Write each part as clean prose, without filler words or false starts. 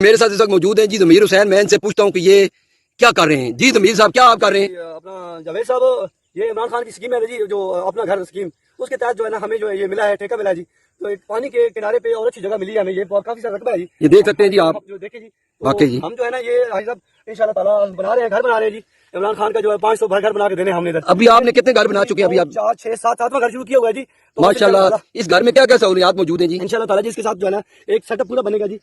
میرے ساتھ اس وقت موجود ہیں جی ضمیر حسین. میں ان سے پوچھتا ہوں کہ یہ کیا کر رہے ہیں. جی ضمیر صاحب کیا آپ کر رہے ہیں؟ اپنا جاوید صاحب یہ عمران خان کی اسکیم ہے جی جو اپنا گھر اسکیم اس کے تحت جو ہے نا ہمیں جو ہے یہ ملا ہے ٹھیکہ ملا ہے جی. تو ایک پانی کے کنارے پہ اور اچھی جگہ ملی ہے ہمیں. یہ کافی سارا رقبہ ہے جی. یہ دیکھ سکتے ہیں جی آپ جو دیکھیں جی واقعی جی. ہم جو ہے نا یہ حاجی صاحب ان شاء اللہ تعالیٰ بنا رہے ہیں گھر بنا رہے ہیں جی. عمران خان کا جو ہے 500 گھر بنا کے دینے ہم نے ادھر. ابھی آپ نے کتنے گھر بنا چکے ہیں؟ ابھی آپ 4 6 7 7واں گھر شروع کیا ہوا ہے جی. تو ماشاء اللہ. اس گھر میں کیا کیا سہولیات موجود ہیں جی؟ ان شاء اللہ تعالیٰ جی اس کے ساتھ جو ہے نا ایک سیٹ اپ پورا بنے گا جی.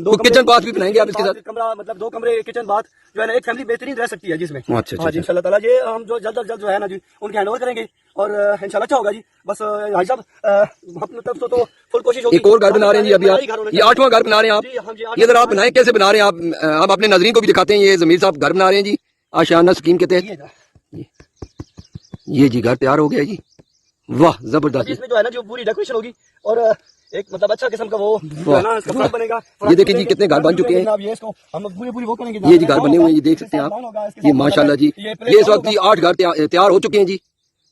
تو کچن باتھ بھی بنائیں گے آپ اس کے ساتھ؟ کمرہ مطلب 2 کمرے کچن باتھ جو ہے نا ایک فیملی بہترین رہ سکتی ہے جی اس میں. اچھا ہاں جی ان شاء اللہ تعالیٰ یہ ہم جو جلد از جلد جو ہے نا جی ان کے ہینڈ اوور کریں گے اور ان شاء اللہ اچھا ہوگا جی. بس حاجی صاحب اپنے طرف سے تو فل کوشش ہوگی. ایک اور گھر بنا رہے ہیں جی ابھی آپ. یہ 8واں گھر بنا رہے ہیں آپ. یہ ذرا آپ بنائیں کیسے بنا رہے ہیں آپ. آپ اپنے ناظرین کو بھی دکھاتے ہیں. یہ ضمیر صاحب گھر بنا رہے ہیں جی آشیانہ اسکیم کے تحت. یہ جی گھر تیار ہو گیا جی. واہ زبردست. اس میں جو ہے نا جو پوری ڈیکوریشن ہوگی اور ایک مطلب اچھا قسم کا وہ جو ہے نا اس کا فرق بنے گا. یہ دیکھیں جی کتنے گھر بن چکے ہیں. یہ اس کو ہم پوری وہ کریں گے. یہ جی گھر بنے ہوئے ہیں. یہ دیکھ سکتے ہیں آپ. یہ ماشاءاللہ جی یہ اس وقت 8 گھر تیار ہو چکے ہیں جی.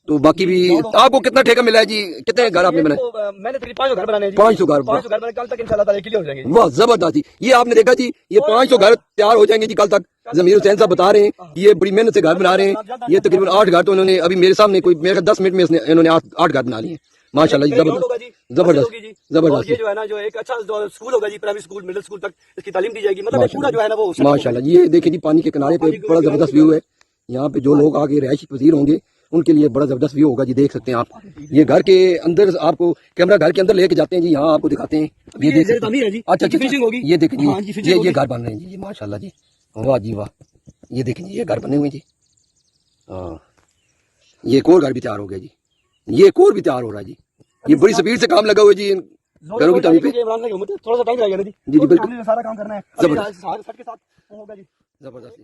تو باقی بھی آپ کو کتنا ٹھیکہ ملا ہے جی؟ کتنے گھر آپ نے بنائے؟ میں نے تقریباً 500 گھر بنانے ہیں جی. 500 گھر. 500 گھر بنے کل تک انشاءاللہ تعالی کلیئر ہو جائیں گے. واہ زبردست جی. یہ آپ نے دیکھا جی یہ 500 گھر تیار ہو جائیں گے جی کل تک. ضمیر حسین صاحب بتا رہے ہیں یہ بڑی محنت سے گھر بنا رہے ہیں. یہ تقریباً 8 گھر تو انہوں نے ابھی میرے سامنے کوئی میرے 10 منٹ میں انہوں نے 8 گھر بنا لیے. ماشاءاللہ جی زبردست زبردست زبردست. یہ جو ہے نا جو ایک اچھا اسکول ہوگا جی پرائمری اسکول مڈل اسکول تک اس کی تعلیم دی جائے گی. مطلب پورا جو ہے نا وہ ماشاءاللہ. یہ دیکھیں جی پانی کے کنارے پہ بڑا زبردست ویو ہے. یہاں پہ جو لوگ آگے رہائشی پذیر ہوں گے ان کے لیے بڑا زبردست ویو ہوگا جی. دیکھ سکتے ہیں آپ. یہ گھر کے اندر آپ کو کیمرہ گھر کے اندر لے کے جاتے ہیں جی. یہاں آپ کو دکھاتے ہیں. یہ دیکھ سکتے ہیں. اچھا یہ دیکھیں جی یہ گھر بن رہے ہیں جی. ماشاءاللہ جی واہ جی واہ. یہ دیکھیں جی یہ گھر بنے ہوئے جی. ہاں یہ ایک اور گھر بھی تیار ہو گیا جی. یہ ایک اور بھی تیار ہو رہا ہے جی. یہ بڑی سپیڈ سے کام لگا ہوا ہے جی گھروں کی تعمیر پہ. تھوڑا سا ٹائم لگے گا جی. جی بالکل سارا کام کرنا ہے. زبردست ساتھ کے ساتھ ہوگا جی زبردست.